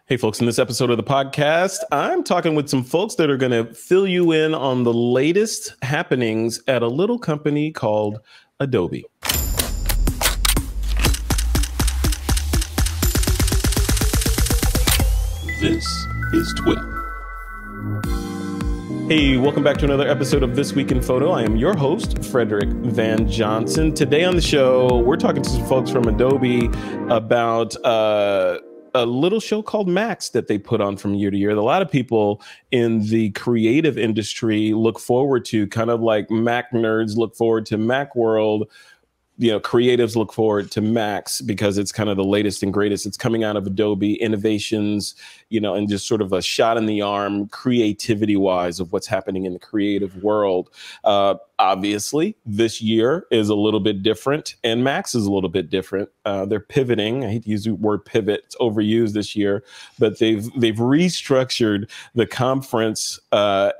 Hey, folks, in this episode of the podcast, I'm talking with some folks that are going to fill you in on the latest happenings at a little company called Adobe. This is Twit. Hey, welcome back to another episode of This Week in Photo. I am your host, Frederick Van Johnson. Today on the show, we're talking to some folks from Adobe about a little show called MAX that they put on from year to year. A lot of people in the creative industry look forward to, kind of like Mac nerds look forward to Macworld. You know, creatives look forward to MAX because it's kind of the latest and greatest. It's coming out of Adobe, innovations, you know, and just sort of a shot in the arm, creativity wise, of what's happening in the creative world. Obviously, this year is a little bit different, and MAX is a little bit different. They're pivoting. I hate to use the word pivot; it's overused this year, but they've restructured the conference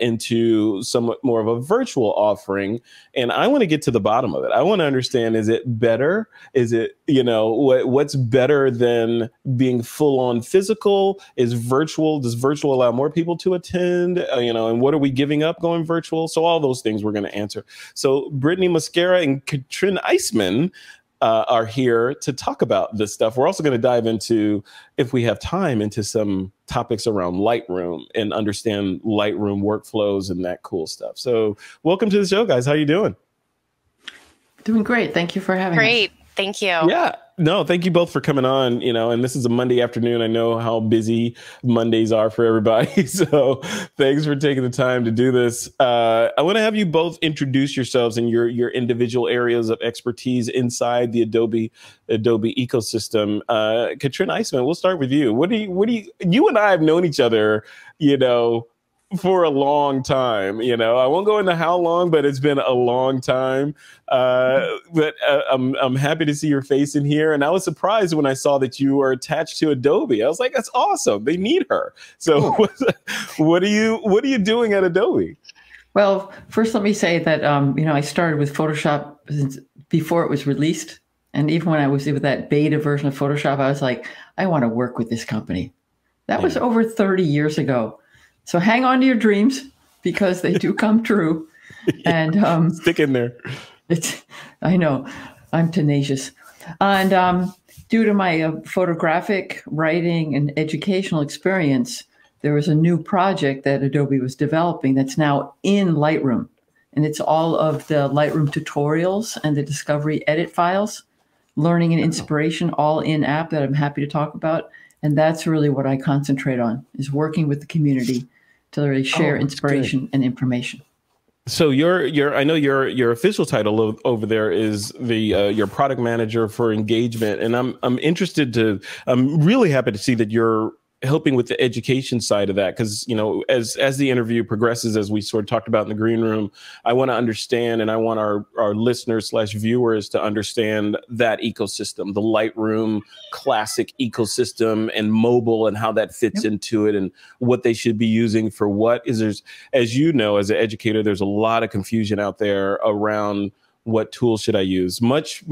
into somewhat more of a virtual offering. And I want to get to the bottom of it. I want to understand: is it better? Is it, you know, what's better than being full on physical? Is virtual? Does virtual allow more people to attend? You know, and what are we giving up going virtual? So all those things we're going to answer. So Brittany, Mosquera, and Katrin Eismann are here to talk about this stuff. We're also going to dive into, if we have time, into some topics around Lightroom and understand Lightroom workflows and that cool stuff. So welcome to the show, guys. How you doing? Doing great. Thank you for having us. Great. Thank you. Yeah. No, thank you both for coming on, you know, and this is a Monday afternoon. I know how busy Mondays are for everybody. So thanks for taking the time to do this. I want to have you both introduce yourselves and your individual areas of expertise inside the Adobe ecosystem. Katrin Eismann, we'll start with you. You and I have known each other, you know, for a long time. You know, I won't go into how long, but it's been a long time. But I'm happy to see your face in here. And I was surprised when I saw that you were attached to Adobe. I was like, that's awesome. They need her. So what are you doing at Adobe? Well, first, let me say that, you know, I started with Photoshop before it was released. And even when I was with that beta version of Photoshop, I was like, I want to work with this company. That was over 30 years ago. So hang on to your dreams, because they do come true. And stick in there. I know, I'm tenacious. And due to my photographic writing and educational experience, there was a new project that Adobe was developing that's now in Lightroom. And it's all of the Lightroom tutorials and the discovery edit files, learning and inspiration, all in app that I'm happy to talk about. And that's really what I concentrate on, is working with the community to really share inspiration and information. So I know your official title over there is your product manager for engagement, and I'm really happy to see that you're helping with the education side of that, because, you know, as the interview progresses, as we sort of talked about in the green room, I want to understand, and I want our listeners / viewers to understand that ecosystem, the Lightroom classic ecosystem, and mobile, and how that fits into it, and what they should be using for what. As you know, as an educator, there's a lot of confusion out there around what tools should I use? Much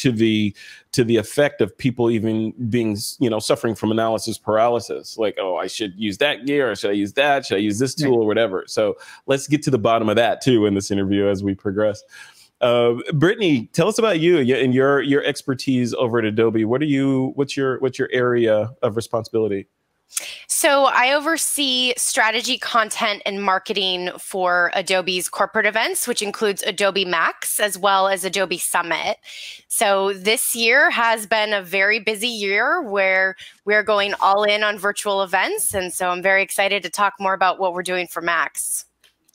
to the effect of people even being, you know, suffering from analysis paralysis. Like, oh, I should use that gear, or should I use that? Should I use this tool, or whatever? So let's get to the bottom of that too in this interview as we progress. Brittany, tell us about you and your expertise over at Adobe. What's your area of responsibility? So I oversee strategy, content, and marketing for Adobe's corporate events, which includes Adobe MAX as well as Adobe Summit. So this year has been a very busy year where we're going all in on virtual events. And so I'm very excited to talk more about what we're doing for MAX.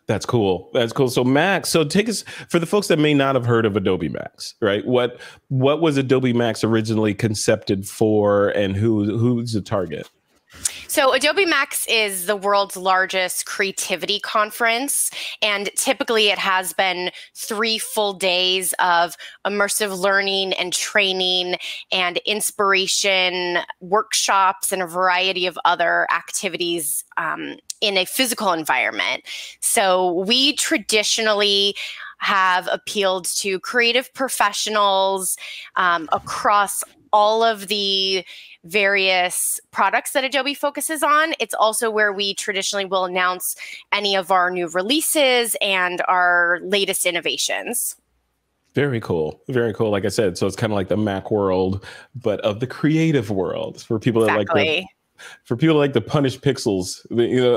That's cool. That's cool. So MAX, so take us, for the folks that may not have heard of Adobe MAX, right? What was Adobe MAX originally concepted for, and who's the target? So Adobe MAX is the world's largest creativity conference, and typically it has been 3 full days of immersive learning and training and inspiration workshops and a variety of other activities in a physical environment. So we traditionally have appealed to creative professionals across all of the various products that Adobe focuses on. It's also where we traditionally will announce any of our new releases and our latest innovations. Very cool. Very cool. Like I said, so it's kind of like the Mac world, but of the creative world for people that Exactly. for people that like to punish pixels.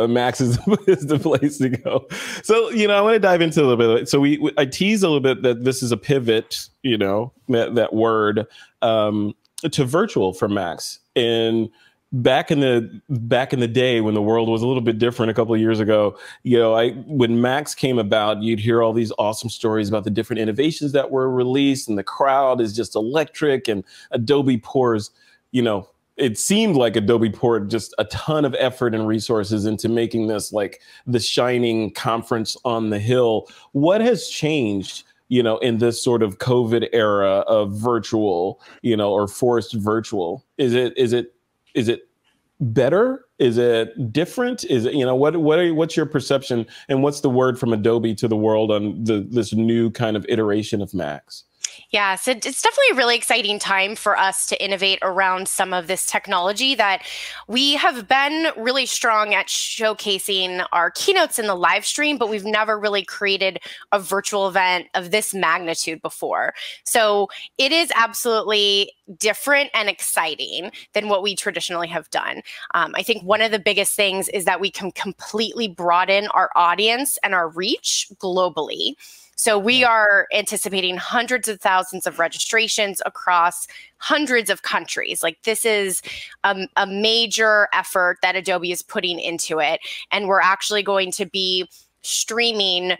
Max is the place to go. So, I want to dive into a little bit of it. So I tease a little bit that this is a pivot, that word, to virtual for Max. And back in the day when the world was a little bit different a couple of years ago, when Max came about, you'd hear all these awesome stories about the different innovations that were released, and the crowd is just electric, and Adobe pours, it seemed like Adobe poured just a ton of effort and resources into making this like the shining conference on the hill. What has changed, in this sort of COVID era of virtual, or forced virtual? Is it better? Is it different? Is it, what's your perception, and what's the word from Adobe to the world on this new kind of iteration of Max? Yeah, so it's definitely a really exciting time for us to innovate around some of this technology that we have been really strong at showcasing our keynotes in the live stream, but we've never really created a virtual event of this magnitude before. So it is absolutely different and exciting than what we traditionally have done. I think one of the biggest things is that we can completely broaden our audience and our reach globally. So we are anticipating hundreds of thousands of registrations across hundreds of countries. Like, this is a major effort that Adobe is putting into it. And we're actually going to be streaming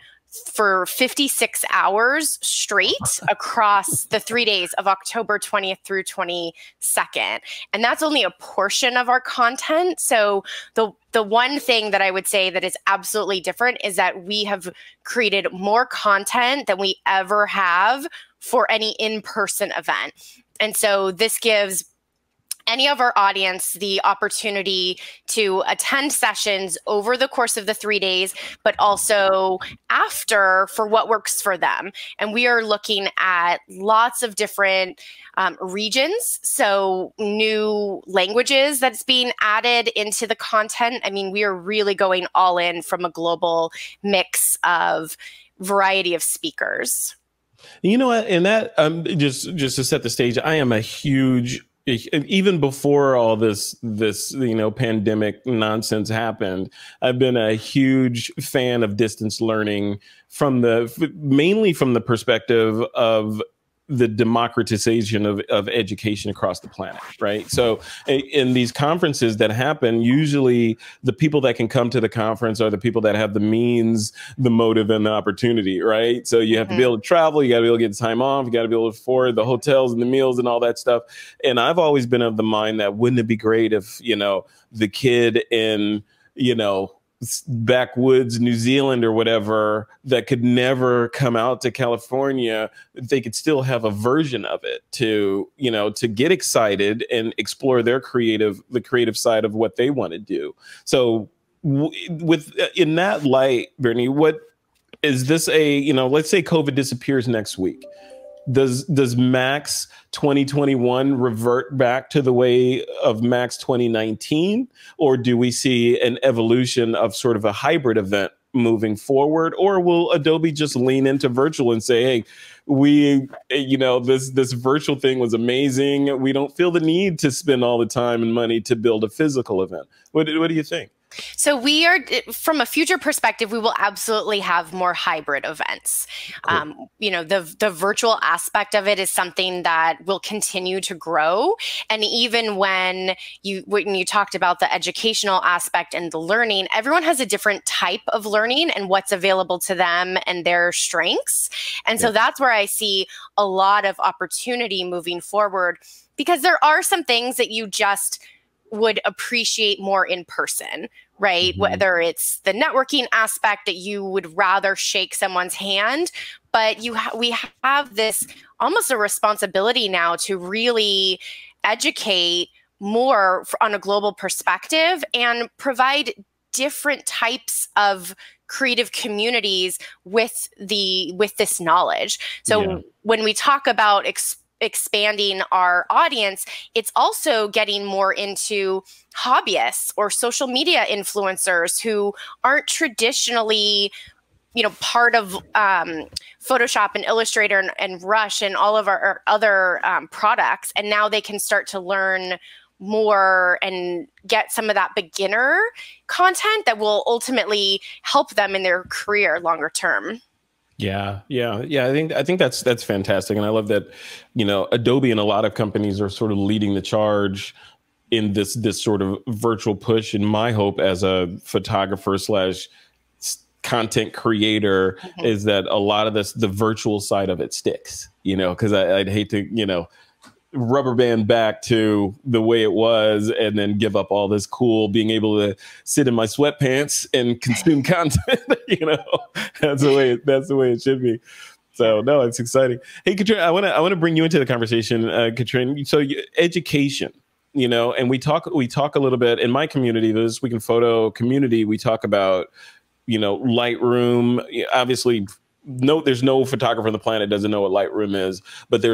for 56 hours straight across the 3 days of October 20th through 22nd. And that's only a portion of our content. So the one thing that I would say that is absolutely different is that we have created more content than we ever have for any in-person event. And so this gives any of our audience the opportunity to attend sessions over the course of the 3 days, but also after for what works for them. And we are looking at lots of different regions, so new languages that's being added into the content. I mean, we are really going all in from a global mix of variety of speakers. You know what? And that just to set the stage, I am a huge, even before all this pandemic nonsense happened, I've been a huge fan of distance learning mainly from the perspective of the democratization of education across the planet, right? So in these conferences that happen, usually the people that can come to the conference are the people that have the means, the motive, and the opportunity, right? So you have to be able to travel, you got to be able to get time off, you got to be able to afford the hotels and the meals and all that stuff. And I've always been of the mind that wouldn't it be great if, the kid in, backwoods New Zealand or whatever that could never come out to California, they could still have a version of it to get excited and explore the creative side of what they want to do. So in that light, Brittany, what is this let's say COVID disappears next week. Does Max 2021 revert back to the way of Max 2019? Or do we see an evolution of sort of a hybrid event moving forward? Or will Adobe just lean into virtual and say, hey, this virtual thing was amazing. We don't feel the need to spend all the time and money to build a physical event. What do you think? So we are, from a future perspective, we will absolutely have more hybrid events. Cool. The virtual aspect of it is something that will continue to grow. And even when you talked about the educational aspect and the learning, everyone has a different type of learning and what's available to them and their strengths. And so that's where I see a lot of opportunity moving forward, because there are some things that you just would appreciate more in person, right? Mm-hmm. Whether it's the networking aspect that you would rather shake someone's hand, but we have this almost a responsibility now to really educate more on a global perspective and provide different types of creative communities with this knowledge. So when we talk about expanding our audience, it's also getting more into hobbyists or social media influencers who aren't traditionally, part of Photoshop and Illustrator and Rush and all of our other products. And now they can start to learn more and get some of that beginner content that will ultimately help them in their career longer term. Yeah. I think that's fantastic, and I love that. Adobe and a lot of companies are sort of leading the charge in this sort of virtual push. And my hope as a photographer / content creator is that a lot of the virtual side of it sticks. Because I'd hate to rubber band back to the way it was and then give up all this cool being able to sit in my sweatpants and consume content. That's the way it should be. So no, it's exciting. Hey, Katrin, I want to bring you into the conversation, Katrin. So education, and we talk a little bit in my community, the This Week in Photo community. We talk about Lightroom. Obviously, there's no photographer on the planet doesn't know what Lightroom is, but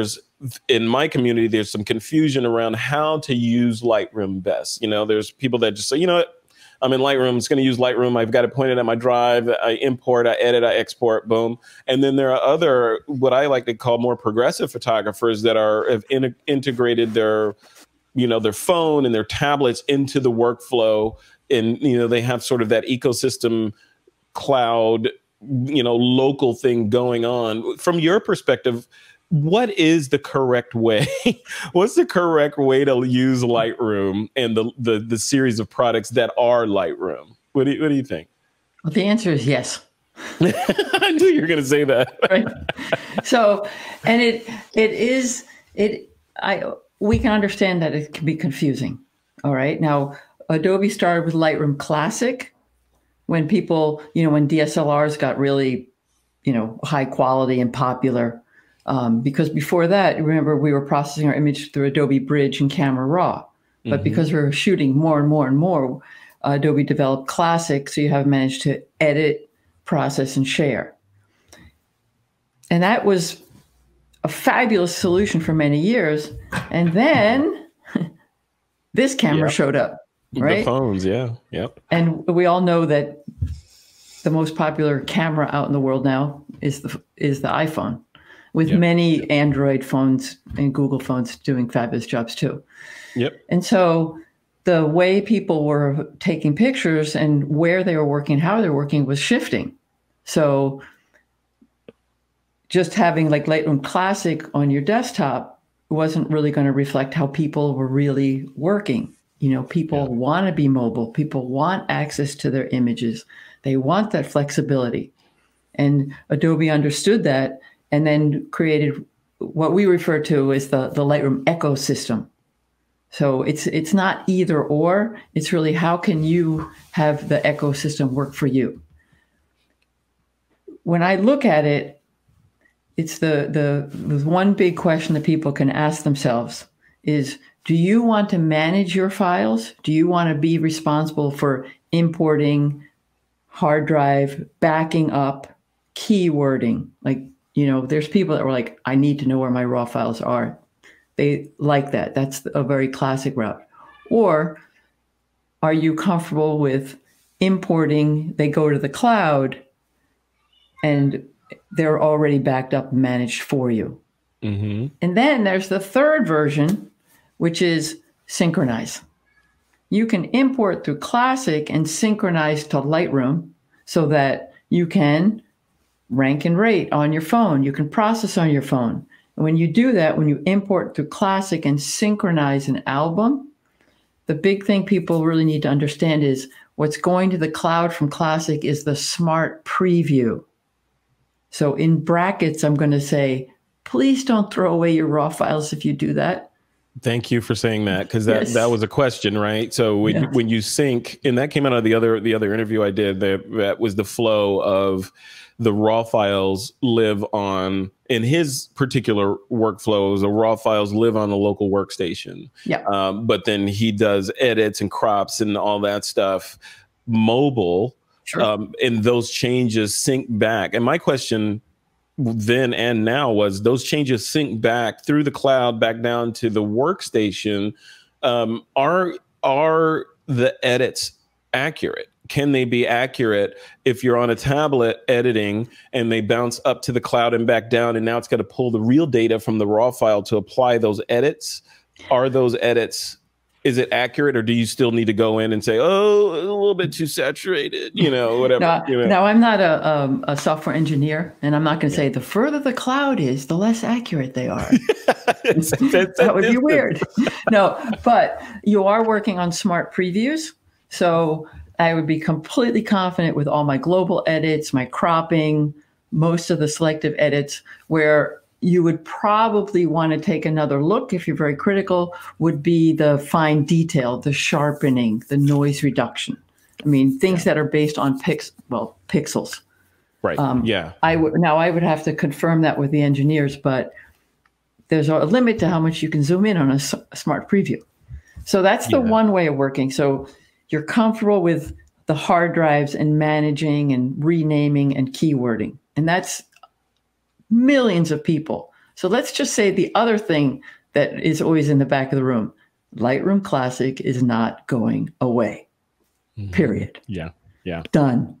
in my community, there's some confusion around how to use Lightroom best. There's people that just say, what, I'm in Lightroom, it's going to use Lightroom. I've got it pointed at my drive. I import, I edit, I export, boom. And then there are other, what I like to call more progressive photographers that have integrated their phone and their tablets into the workflow. And, they have sort of that ecosystem cloud, local thing going on. From your perspective, what is the correct way? What's the correct way to use Lightroom and the series of products that are Lightroom? What do you think? Well, the answer is yes. I knew you were going to say that. Right. So, and we can understand that it can be confusing. All right. Now, Adobe started with Lightroom Classic when people, when DSLRs got really, high quality and popular. Because before that, remember, we were processing our image through Adobe Bridge and Camera Raw. But because we were shooting more and more and more, Adobe developed Classic, so you have managed to edit, process, and share. And that was a fabulous solution for many years. And then this camera showed up, right? The phones, yeah. Yep. And we all know that the most popular camera out in the world now is the iPhone, with many Android phones and Google phones doing fabulous jobs too. Yep. And so the way people were taking pictures and where they were working, how they were working was shifting. So just having like Lightroom Classic on your desktop wasn't really going to reflect how people were really working. People want to be mobile. People want access to their images. They want that flexibility. And Adobe understood that and then created what we refer to as the Lightroom ecosystem. So it's not either or, it's really how can you have the ecosystem work for you? When I look at it, it's the one big question that people can ask themselves is, do you want to manage your files? Do you want to be responsible for importing, hard drive, backing up, keywording? There's people that were like, I need to know where my raw files are. They like that. That's a very classic route. Or are you comfortable with importing? They go to the cloud and they're already backed up and managed for you. And then there's the third version, which is synchronize. You can import through Classic and synchronize to Lightroom so that you can rank and rate on your phone. You can process on your phone. And when you do that, when you import through Classic and synchronize an album, the big thing people really need to understand is what's going to the cloud from Classic is the smart preview. So in brackets, I'm going to say, please don't throw away your raw files if you do that. Thank you for saying that, because that was a question, right? So when you sync, and that came out of the other interview I did, that was the flow of the raw files live on, in his particular workflows, the raw files live on the local workstation. Yeah. But then he does edits and crops and all that stuff mobile. Sure. And those changes sync back. And my question then and now was those changes sync back through the cloud back down to the workstation. Are the edits accurate? Can they be accurate if you're on a tablet editing and they bounce up to the cloud and back down, and now it's got to pull the real data from the raw file to apply those edits? Are those edits, is it accurate, or do you still need to go in and say, oh, a little bit too saturated, whatever? Now, I'm not a software engineer, and I'm not going to say the further the cloud is, the less accurate they are. That would be weird. No, but you are working on smart previews. So I would be completely confident with all my global edits, my cropping, most of the selective edits, where you would probably want to take another look, if you're very critical, would be the fine detail, the sharpening, the noise reduction. I mean, things that are based on pixels. Right. I would have to confirm that with the engineers, but there's a limit to how much you can zoom in on a smart preview. So that's the one way of working. So you're comfortable with the hard drives and managing and renaming and keywording. And that's millions of people. So let's just say the other thing that is always in the back of the room, Lightroom Classic is not going away. Period. Yeah. Done.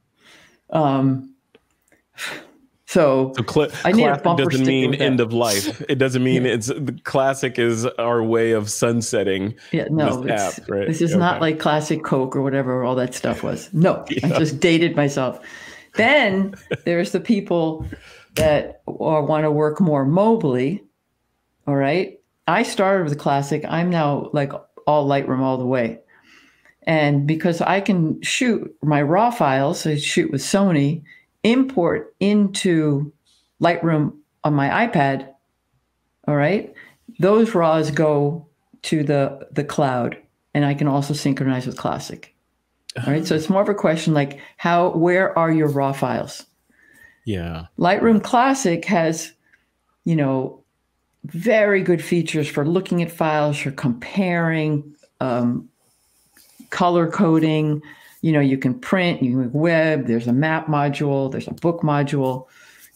So I need a classic bumper doesn't sticker mean with that. end of life. It doesn't mean it's the classic is our way of sunsetting. Yeah, no, this app, right? This is not like classic Coke or whatever all that stuff was. No, I just dated myself. Then there's the people that want to work more mobily. All right. I started with Classic. I'm now like all Lightroom all the way. And because I can shoot my raw files, I shoot with Sony, import into Lightroom on my iPad. All right. Those RAWs go to the cloud, and I can also synchronize with Classic. All right. So it's more of a question like where are your raw files? Yeah. Lightroom Classic has, very good features for looking at files, for comparing, color coding. You can print, you can web, there's a map module, there's a book module.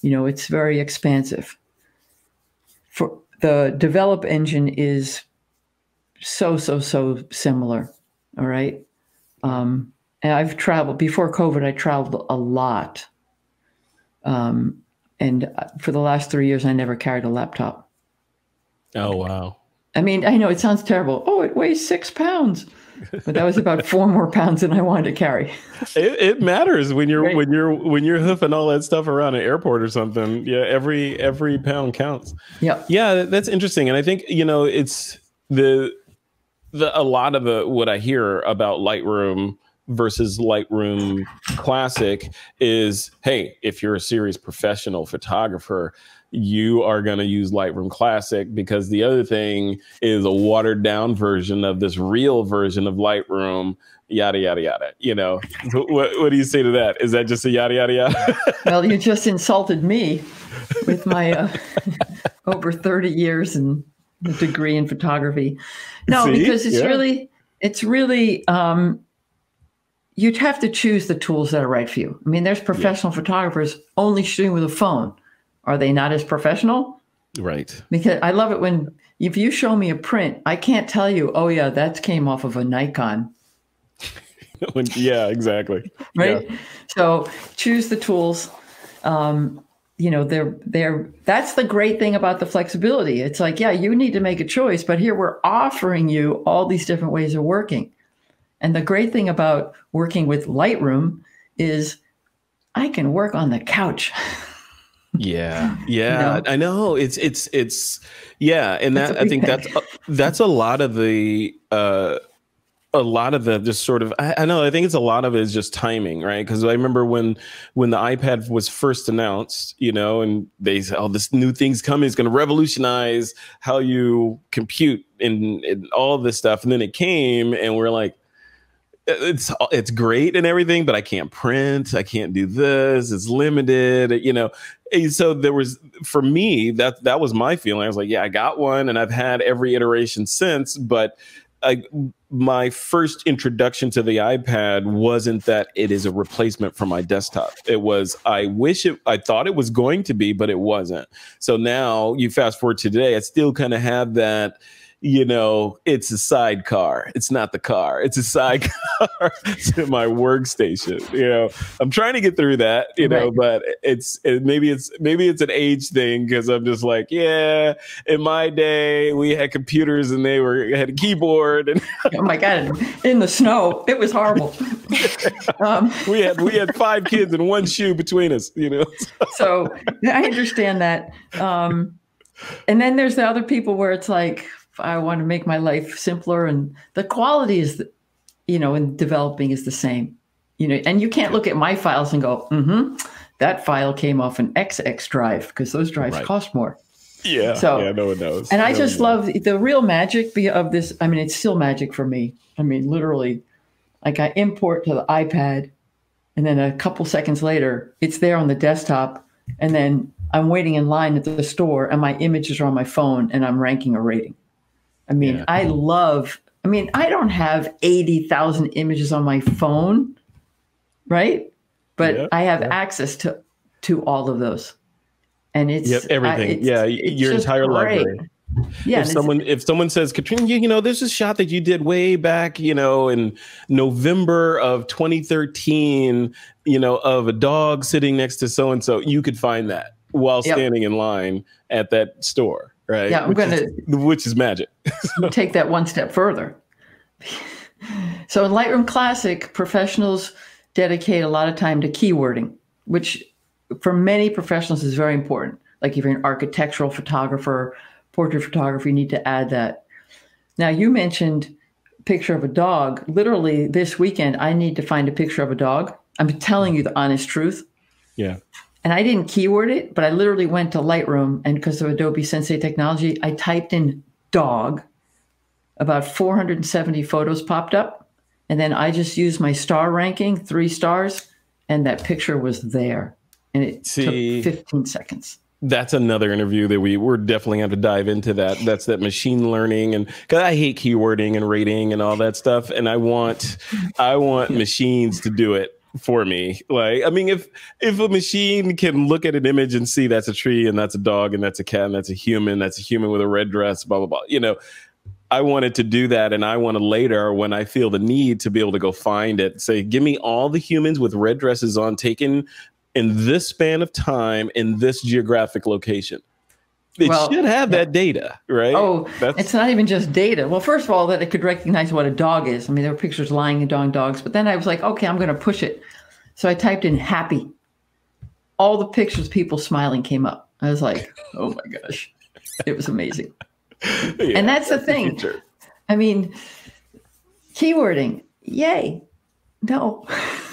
It's very expansive. For the develop engine is so similar. All right. And I've traveled before COVID, I traveled a lot. And for the last 3 years, I never carried a laptop. Oh, wow. I mean, I know it sounds terrible. Oh, it weighs 6 pounds, but that was about 4 more pounds than I wanted to carry. It matters when you're when you're hoofing all that stuff around an airport or something. Yeah, every pound counts. Yeah, that's interesting, and I think it's a lot of what I hear about Lightroom versus Lightroom Classic is, hey, if you're a serious professional photographer, you are going to use Lightroom Classic, because the other thing is a watered down version of this real version of Lightroom, yada, yada, yada. What do you say to that? Is that just a yada, yada, yada? Well, you just insulted me with my over 30 years and a degree in photography. No, because it's really, you'd have to choose the tools that are right for you. I mean, there's professional photographers only shooting with a phone. Are they not as professional? Right. Because I love it if you show me a print, I can't tell you, oh yeah, that came off of a Nikon. Yeah, exactly. Right. Yeah. So choose the tools. That's the great thing about the flexibility. It's like, yeah, you need to make a choice, but here we're offering you all these different ways of working. And the great thing about working with Lightroom is I can work on the couch. Yeah. I know. It's and that I think that's a lot of the just sort of I know I think it's a lot of it is just timing, right? Because I remember when the iPad was first announced, and they said, oh, this new thing's coming, it's going to revolutionize how you compute and all this stuff, and then it came, and we're like, it's great and everything, but I can't print. I can't do this. It's limited, And so there was, for me, that was my feeling. I was like, yeah, I got one, and I've had every iteration since. But my first introduction to the iPad wasn't that it is a replacement for my desktop. It was, I thought it was going to be, but it wasn't. So now you fast forward to today, I still kind of have that, it's a sidecar. It's not the car. It's a sidecar to my workstation. I'm trying to get through that, right. But maybe it's an age thing, because I'm just like, yeah, in my day we had computers and had a keyboard. And oh my God, in the snow, it was horrible. We had 5 kids and 1 shoe between us, So I understand that. And then there's the other people where it's like, I want to make my life simpler, and the quality is, in developing is the same, and you can't look at my files and go, that file came off an XX drive, because those drives cost more. Yeah. So, yeah, no one knows. And I just love the real magic of this. I mean, it's still magic for me. I mean, literally, like I import to the iPad, and then a couple seconds later, it's there on the desktop, and then I'm waiting in line at the store, and my images are on my phone, and I'm ranking a rating. I mean, yeah. I don't have 80,000 images on my phone, right? But I have access to all of those. And it's everything. Your entire library. Yeah. If someone says, Katrin, there's a shot that you did way back, in November of 2013, of a dog sitting next to so-and-so, you could find that while standing in line at that store. Right. Yeah, which is magic. Take that one step further. So in Lightroom Classic, professionals dedicate a lot of time to keywording, which for many professionals is very important. Like if you're an architectural photographer, portrait photographer, you need to add that. Now, you mentioned picture of a dog. Literally this weekend, I need to find a picture of a dog. I'm telling you the honest truth. Yeah. And I didn't keyword it, but I literally went to Lightroom, and because of Adobe Sensei technology, I typed in dog. About 470 photos popped up. And then I just used my star ranking, 3 stars, and that picture was there. And it took 15 seconds. That's another interview that we're definitely going to dive into that. That's that machine learning, and because I hate keywording and rating and all that stuff. And I want machines to do it for me. Like, I mean, if a machine can look at an image and see that's a tree and that's a dog and that's a cat and that's a human with a red dress, blah, blah, blah, I wanted to do that. And I want to later, when I feel the need, to be able to go find it, say, give me all the humans with red dresses on taken in this span of time in this geographic location. It should have that data, right? Oh, it's not even just data. Well, first of all, that it could recognize what a dog is. I mean, there were pictures lying in dogs, but then I was like, okay, I'm going to push it. So I typed in happy. All the pictures, people smiling, came up. I was like, oh my gosh, it was amazing. And that's the thing. I mean, keywording, yay. No.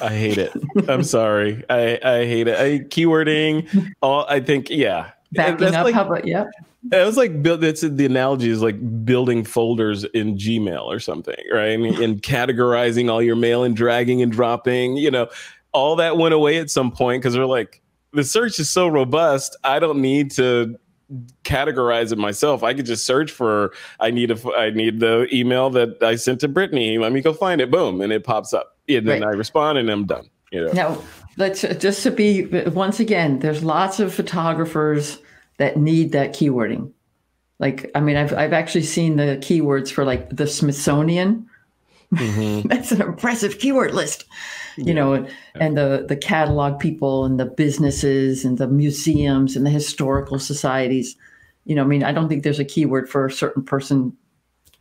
I hate it. I'm sorry. I hate it. Keywording, I think, Backing up, how about, it was like the analogy is like building folders in Gmail or something, right? And categorizing all your mail and dragging and dropping, all that went away at some point because they're like, the search is so robust, I don't need to categorize it myself. I could just search for, I need the email that I sent to Brittany. Let me go find it. Boom. And it pops up. And then I respond and I'm done. Now, let's just to be, once again, there's lots of photographers that need that keywording. Like, I mean, I've actually seen the keywords for like the Smithsonian. Mm-hmm. That's an impressive keyword list, and the catalog people and the businesses and the museums and the historical societies. I mean, I don't think there's a keyword for a certain person,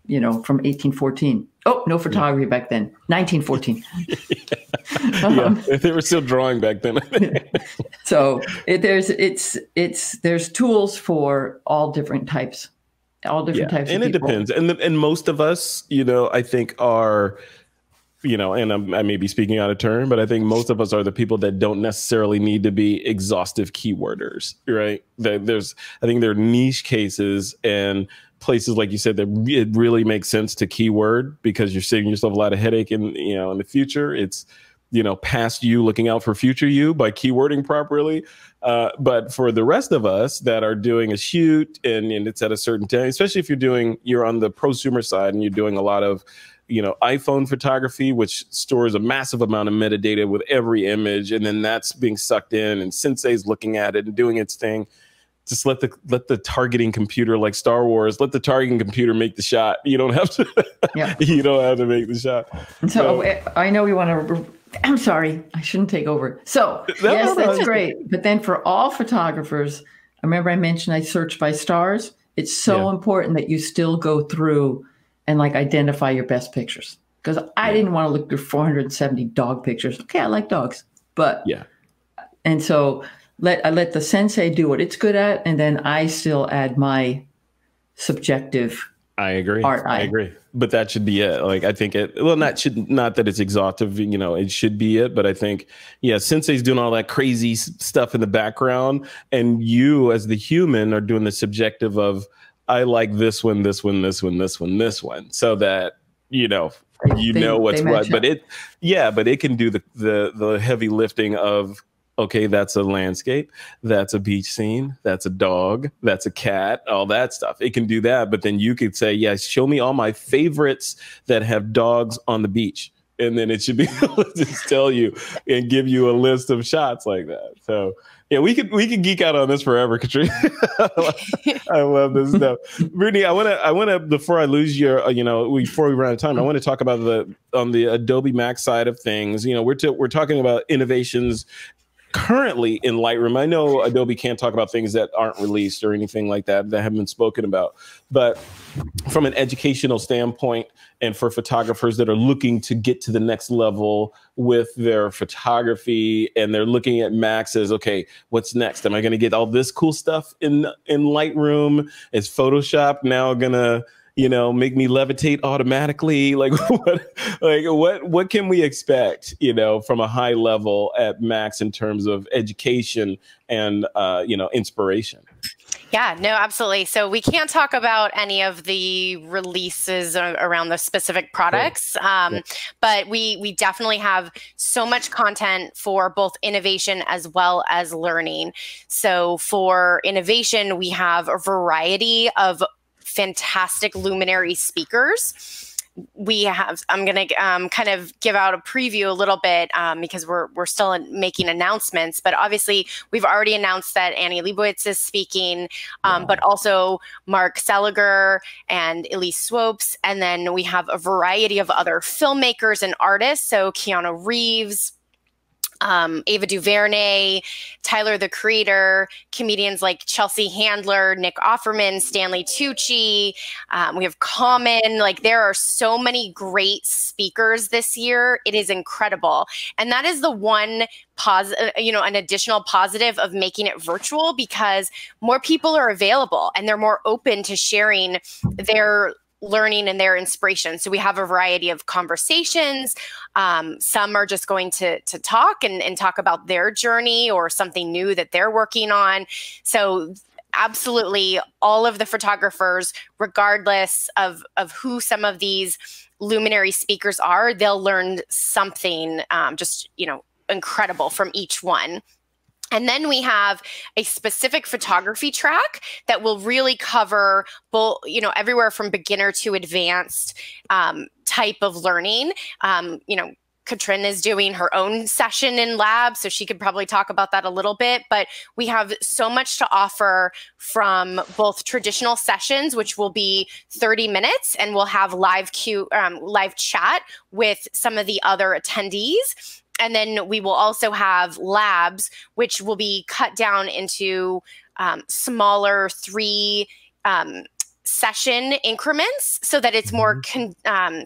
from 1814. Oh, no photography back then. 1914. They were still drawing back then. So there's tools for all different types. All different types of people. And it depends. And most of us, I think are, and I may be speaking out of turn, but I think most of us are the people that don't necessarily need to be exhaustive keyworders, right? I think there are niche cases and places, like you said, that it really makes sense to keyword because you're saving yourself a lot of headache in the future. past you looking out for future you by keywording properly. But for the rest of us that are doing a shoot and it's at a certain time, especially if you're on the prosumer side and you're doing a lot of, iPhone photography, which stores a massive amount of metadata with every image. And then that's being sucked in and Sensei's looking at it and doing its thing. Just let the targeting computer, like Star Wars, let the targeting computer make the shot. You don't have to, you don't have to make the shot. So I know we want to, I'm sorry, I shouldn't take over. So yes, that's great. But then for all photographers, I remember I mentioned I search by stars. It's so important that you still go through and like identify your best pictures. Because I didn't want to look through 470 dog pictures. Okay, I like dogs. But and so I let the sensei do what it's good at, and then I still add my subjective I agree. art. I agree. But that should be it. Like I think not that it's exhaustive, it should be it, but I think Sensei's doing all that crazy stuff in the background, and you as the human are doing the subjective of I like this one, this one, this one, this one, this one, so that what's what. But it can do the heavy lifting of, okay, that's a landscape, that's a beach scene, that's a dog, that's a cat, all that stuff. It can do that, but then you could say, show me all my favorites that have dogs on the beach. And then it should be able to just tell you and give you a list of shots like that. So we could geek out on this forever, Katrin. I love this stuff. Brittany, I wanna before I lose your, before we run out of time, I want to talk about on the Adobe MAX side of things. We're talking about innovations currently in Lightroom. I know Adobe can't talk about things that aren't released or anything like that haven't been spoken about, but from an educational standpoint and for photographers that are looking to get to the next level with their photography and they're looking at Max as, okay, what's next? Am I going to get all this cool stuff in Lightroom? Is Photoshop now going to make me levitate automatically? Like what can we expect, from a high level at Max in terms of education and, inspiration? Yeah, no, absolutely. So we can't talk about any of the releases around the specific products, but we definitely have so much content for both innovation as well as learning. So for innovation, we have a variety of fantastic luminary speakers. I'm going to kind of give out a preview a little bit because we're still making announcements, but obviously we've already announced that Annie Leibovitz is speaking, but also Mark Seliger and Elise Swopes. And then we have a variety of other filmmakers and artists. So Keanu Reeves, Ava DuVernay, Tyler the Creator, comedians like Chelsea Handler, Nick Offerman, Stanley Tucci. We have Common. Like there are so many great speakers this year. It is incredible. And that is the one an additional positive of making it virtual, because more people are available and they're more open to sharing their learning and their inspiration. So we have a variety of conversations. Some are just going to talk and talk about their journey or something new that they're working on. So absolutely all of the photographers, regardless of who some of these luminary speakers are, they'll learn something incredible from each one. And then we have a specific photography track that will really cover both, everywhere from beginner to advanced type of learning. Katrin is doing her own session in lab, so she could probably talk about that a little bit. But we have so much to offer from both traditional sessions, which will be 30 minutes, and we'll have live chat with some of the other attendees. And then we will also have labs, which will be cut down into smaller 3 session increments so that it's more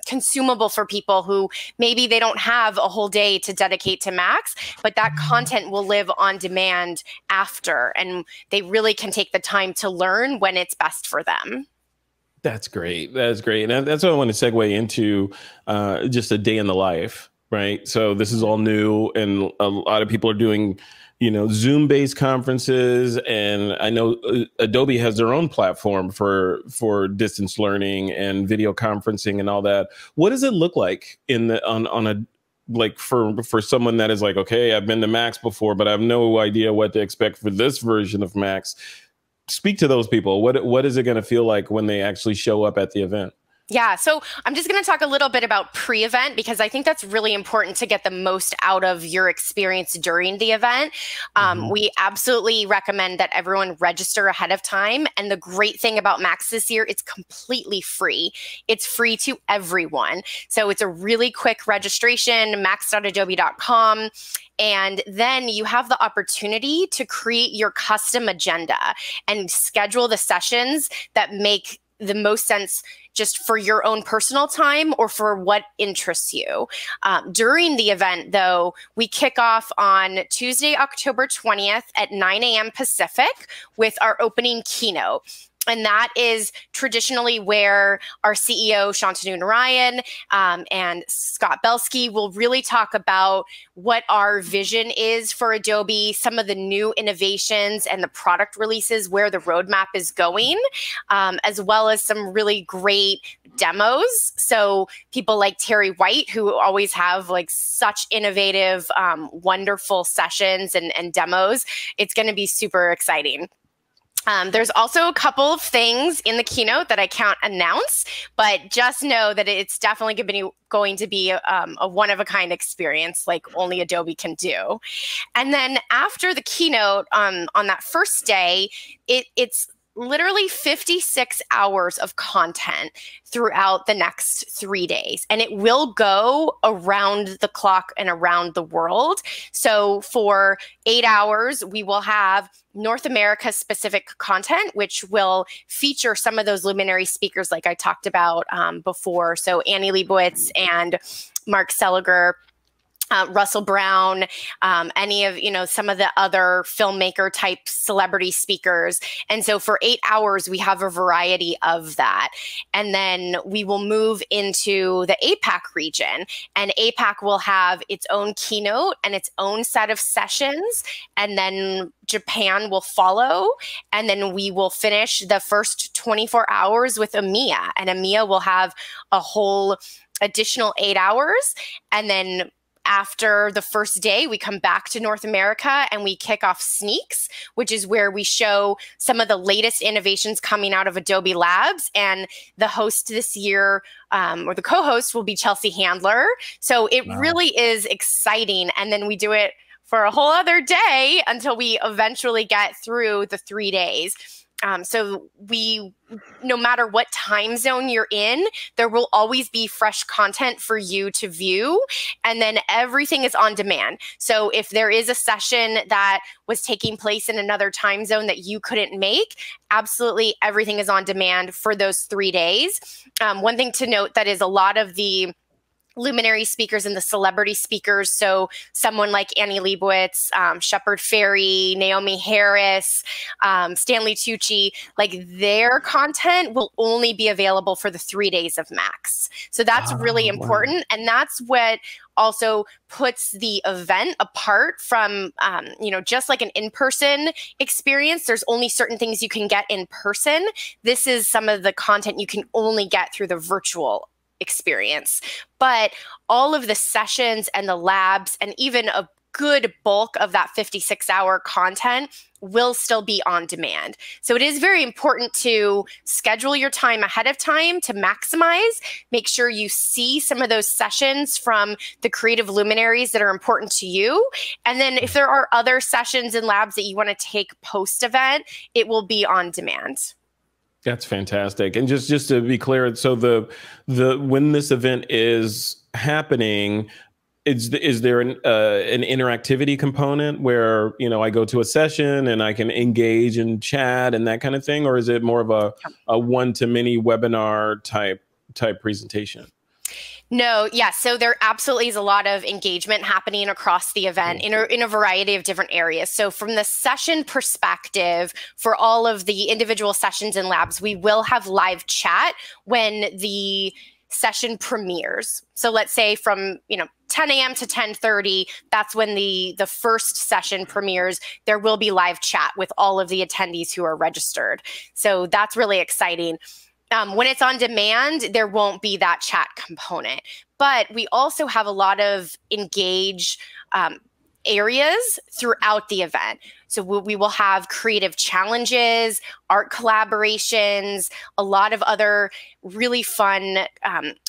consumable for people who maybe they don't have a whole day to dedicate to Max, but that content will live on demand after, and they really can take the time to learn when it's best for them. That's great. That's great. And that's what I want to segue into, just a day in the life. Right. So this is all new, and a lot of people are doing, Zoom-based conferences. And I know Adobe has their own platform for distance learning and video conferencing and all that. What does it look like on like for someone that is like, okay, I've been to Max before, but I have no idea what to expect for this version of Max. Speak to those people. What is it going to feel like when they actually show up at the event? Yeah, so I'm just going to talk a little bit about pre-event because I think that's really important to get the most out of your experience during the event. We absolutely recommend that everyone register ahead of time. And the great thing about Max this year, it's completely free. It's free to everyone. So it's a really quick registration, max.adobe.com. And then you have the opportunity to create your custom agenda and schedule the sessions that make the most sense just for your own personal time or for what interests you. During the event, though, we kick off on Tuesday, October 20th at 9 a.m. Pacific with our opening keynote. And that is traditionally where our CEO, Shantanu Narayan, and Scott Belsky will really talk about what our vision is for Adobe, some of the new innovations and the product releases, where the roadmap is going, as well as some really great demos. So people like Terry White, who always have like such innovative, wonderful sessions and demos. It's going to be super exciting. There's also a couple of things in the keynote that I can't announce, but just know that it's definitely going to be a one-of-a-kind experience like only Adobe can do. And then after the keynote on that first day, it's literally 56 hours of content throughout the next 3 days. And it will go around the clock and around the world. So for 8 hours, we will have North America specific content, which will feature some of those luminary speakers like I talked about before. So Annie Leibovitz and Mark Seliger, Russell Brown, any of, some of the other filmmaker type celebrity speakers. And so for 8 hours, we have a variety of that. And then we will move into the APAC region, and APAC will have its own keynote and its own set of sessions. And then Japan will follow. And then we will finish the first 24 hours with EMEA, and EMEA will have a whole additional 8 hours. And then after the first day, we come back to North America and we kick off Sneaks, which is where we show some of the latest innovations coming out of Adobe Labs. And the host this year, or the co-host, will be Chelsea Handler. So it really is exciting. And then we do it for a whole other day until we eventually get through the 3 days. So no matter what time zone you're in, there will always be fresh content for you to view. And then everything is on demand. So if there is a session that was taking place in another time zone that you couldn't make, absolutely everything is on demand for those 3 days. One thing to note that is a lot of the luminary speakers and the celebrity speakers. So someone like Annie Leibovitz, Shepard Fairey, Naomi Harris, Stanley Tucci, like their content will only be available for the 3 days of Max. So that's really important. Wow. And that's what also puts the event apart from, just like an in-person experience. There's only certain things you can get in person. This is some of the content you can only get through the virtual experience. But all of the sessions and the labs and even a good bulk of that 56-hour content will still be on demand. So it is very important to schedule your time ahead of time to maximize. Make sure you see some of those sessions from the creative luminaries that are important to you. And then if there are other sessions and labs that you want to take post-event, it will be on demand. That's fantastic. And just to be clear, so the when this event is happening, is there an interactivity component where I go to a session and I can engage and chat and that kind of thing, or is it more of a one-to-many webinar type presentation? No, yeah. So there absolutely is a lot of engagement happening across the event in a variety of different areas. So from the session perspective, for all of the individual sessions and labs, we will have live chat when the session premieres. So let's say from 10 a.m. to 10:30, that's when the first session premieres. There will be live chat with all of the attendees who are registered. So that's really exciting. When it's on demand, there won't be that chat component. But we also have a lot of engage areas throughout the event. So we will have creative challenges, art collaborations, a lot of other really fun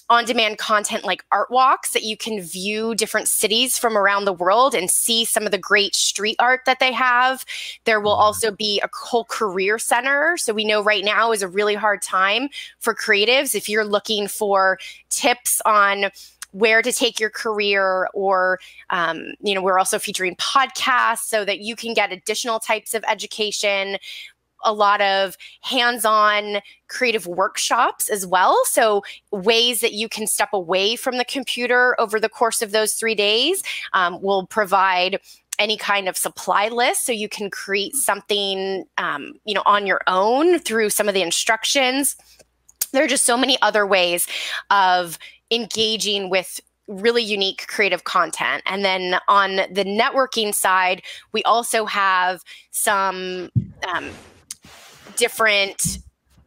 on-demand content like art walks that you can view different cities from around the world and see some of the great street art that they have. There will also be a whole career center. So we know right now is a really hard time for creatives. If you're looking for tips on where to take your career, or, we're also featuring podcasts so that you can get additional types of education, a lot of hands-on creative workshops as well. So ways that you can step away from the computer over the course of those 3 days. We'll provide any kind of supply list so you can create something, on your own through some of the instructions. There are just so many other ways of engaging with really unique creative content. And then on the networking side, we also have some different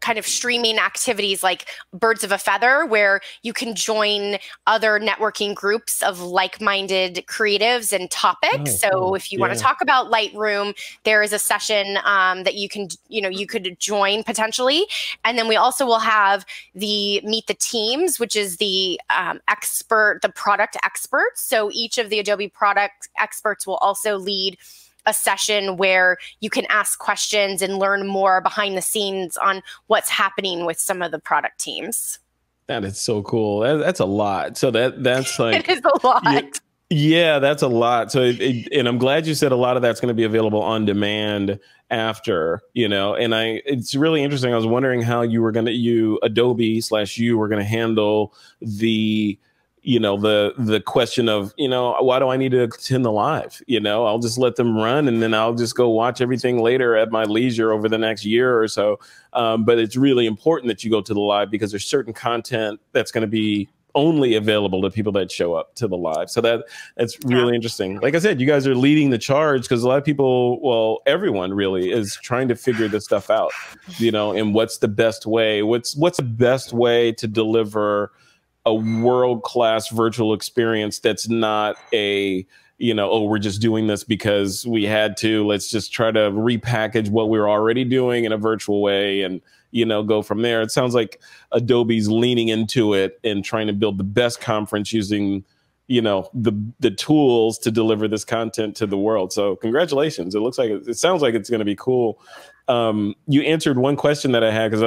kind of streaming activities like Birds of a Feather, where you can join other networking groups of like-minded creatives and topics. So if you want to talk about Lightroom, there is a session that you can, you could join potentially. And then we also will have the Meet the Teams, which is the product experts. So each of the Adobe product experts will also lead a session where you can ask questions and learn more behind the scenes on what's happening with some of the product teams. That is so cool. That's a lot. So that's like, it is a lot. Yeah, that's a lot. So, and I'm glad you said a lot of that's going to be available on demand after, and it's really interesting. I was wondering how Adobe / you were going to handle the question of, why do I need to attend the live? I'll just let them run and then I'll just go watch everything later at my leisure over the next year or so. But it's really important that you go to the live because there's certain content that's going to be only available to people that show up to the live. So that's really interesting. Like I said, you guys are leading the charge because a lot of people, well, everyone really is trying to figure this stuff out, and what's the best way, what's the best way to deliver a world-class virtual experience that's not we're just doing this because we had to. Let's just try to repackage what we're already doing in a virtual way and, go from there. It sounds like Adobe's leaning into it and trying to build the best conference using, the tools to deliver this content to the world. So congratulations. It sounds like it's going to be cool. You answered one question that I had because I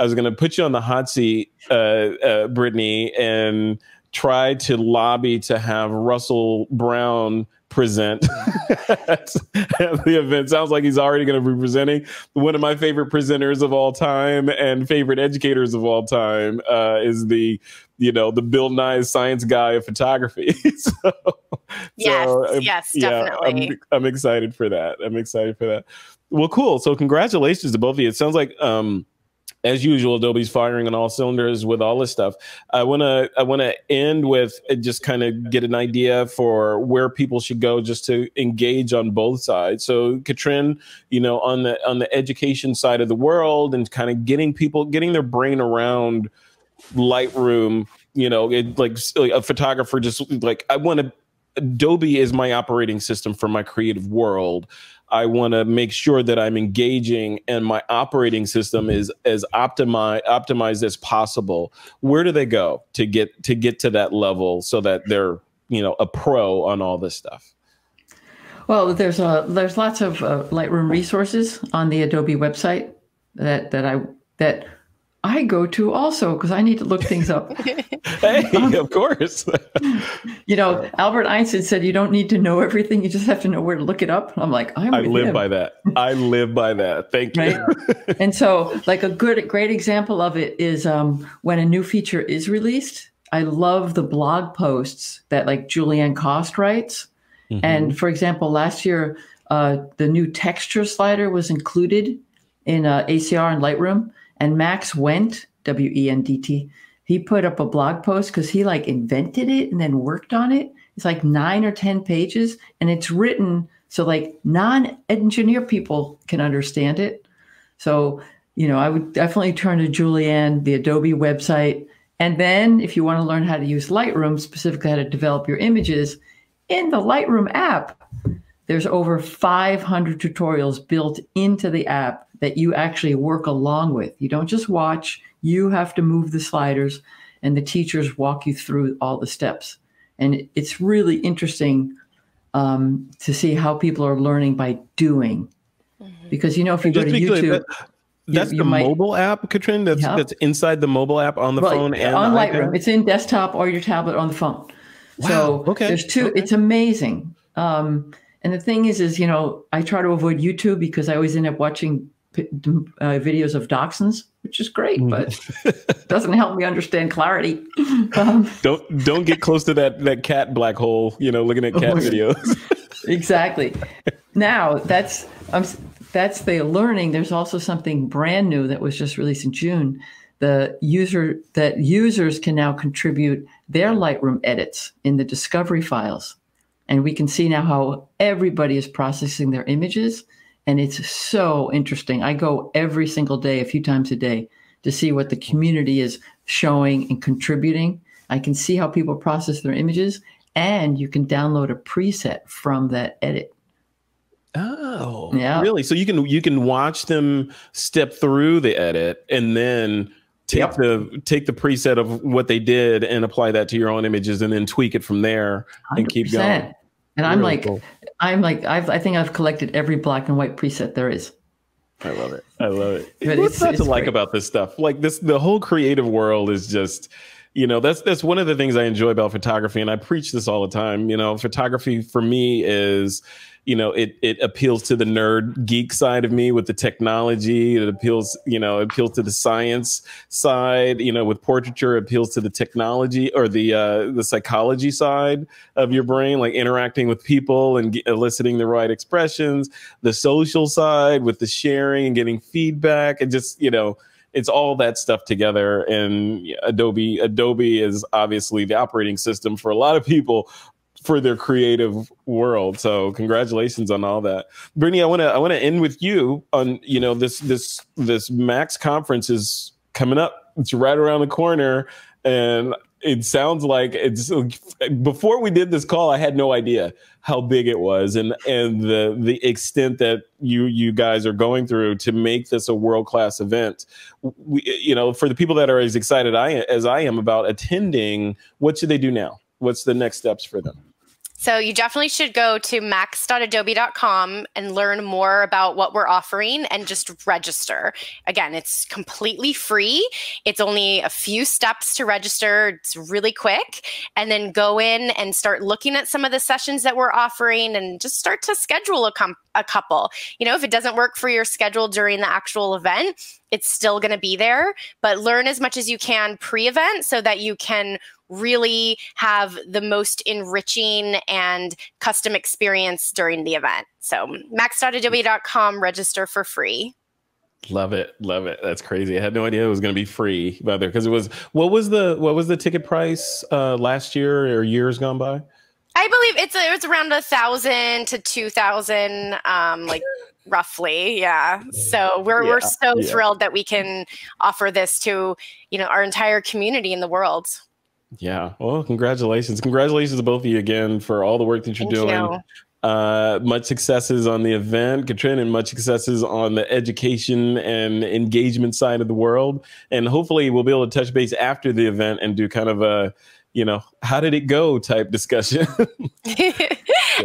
was gonna put you on the hot seat, Brittany, and try to lobby to have Russell Brown present at the event. Sounds like he's already going to be presenting. One of my favorite presenters of all time and favorite educators of all time is the Bill Nye science guy of photography. Yes, definitely. Yeah, I'm excited for that. Well, cool. So congratulations to both of you. It sounds like, as usual, Adobe's firing on all cylinders with all this stuff. I want to end with just kind of get an idea for where people should go just to engage on both sides. So Katrin, on the education side of the world and kind of getting their brain around Lightroom, like a photographer, just like Adobe is my operating system for my creative world. I want to make sure that I'm engaging and my operating system is as optimized as possible. Where do they go to get to that level so that they're, a pro on all this stuff? Well, there's lots of Lightroom resources on the Adobe website that I go to also because I need to look things up. Hey, of course. Albert Einstein said you don't need to know everything. You just have to know where to look it up. I'm like, I live by that. I live by that. Thank you. Right? And so like a great example of it is when a new feature is released, I love the blog posts that like Julianne Cost writes. Mm-hmm. And for example, last year, the new texture slider was included in ACR and Lightroom. And Max Wendt, Wendt, he put up a blog post because he like invented it and then worked on it. It's like 9 or 10 pages and it's written so like non-engineer people can understand it. So, I would definitely turn to Julianne, the Adobe website, And then if you want to learn how to use Lightroom, specifically how to develop your images, in the Lightroom app, there's over 500 tutorials built into the app that you actually work along with. You don't just watch, you have to move the sliders, and the teachers walk you through all the steps. And it's really interesting to see how people are learning by doing. Because, you know, if you go to YouTube... That's the mobile app, Katrin? That's inside the mobile app on the phone and on the Lightroom. iPad? It's in desktop or your tablet on the phone. Wow. So Okay. there's two. Okay. It's amazing. And the thing is, you know, I try to avoid YouTube because I always end up watching videos of dachshunds, which is great, but doesn't help me understand clarity. Don't get close to that cat black hole, you know, looking at cat videos. Exactly. Now that's the learning. There's also something brand new that was just released in June. Users can now contribute their Lightroom edits in the discovery files. And we can see now how everybody is processing their images. And it's so interesting. I go every single day, a few times a day, to see what the community is showing and contributing. I can see how people process their images, and you can download a preset from that edit. Oh, yeah. Really? So you can watch them step through the edit and then take the preset of what they did and apply that to your own images and then tweak it from there and 100%. Keep going. And I'm really cool. I think I've collected every black and white preset there is. I love it. What's not to like about this stuff? Like the whole creative world is just, you know, that's one of the things I enjoy about photography. And I preach this all the time. You know, photography for me is, you know, it appeals to the nerd geek side of me with the technology. It appeals to the science side. You know, with portraiture, it appeals to the technology or the psychology side of your brain, like interacting with people and eliciting the right expressions. The social side with the sharing and getting feedback, and just, you know, it's all that stuff together. And Adobe is obviously the operating system for a lot of people for their creative world. So congratulations on all that. Brittany, I want to end with you on, you know, this MAX conference is coming up. It's right around the corner. And it sounds like before we did this call, I had no idea how big it was and the extent that you guys are going through to make this a world-class event. You know, for the people that are as excited as I am about attending, what should they do now? What's the next steps for them? So you definitely should go to max.adobe.com and learn more about what we're offering and just register. Again, it's completely free. It's only a few steps to register. It's really quick. And then go in and start looking at some of the sessions that we're offering and just start to schedule a couple. You know, if it doesn't work for your schedule during the actual event, it's still going to be there. But learn as much as you can pre-event so that you can really have the most enriching and custom experience during the event. So max.adobe.com, register for free. Love it. That's crazy. I had no idea it was going to be free, by there, because it was. What was the ticket price last year or years gone by? I believe it's around 1,000 to 2,000, like roughly, yeah. So we're so thrilled that we can offer this to, you know, our entire community in the world. Yeah. Well, congratulations to both of you again for all the work that you're doing. Much successes on the event, Katrin, and much successes on the education and engagement side of the world. And hopefully we'll be able to touch base after the event and do kind of a, you know, how did it go type discussion.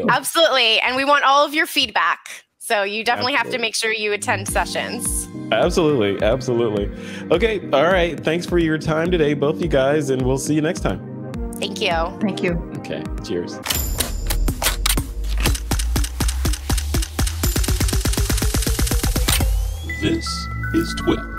Absolutely. And we want all of your feedback. So you definitely have to make sure you attend sessions. Absolutely. Okay. All right. Thanks for your time today, both of you guys, and we'll see you next time. Thank you. Thank you. Okay. Cheers. This is TWIP.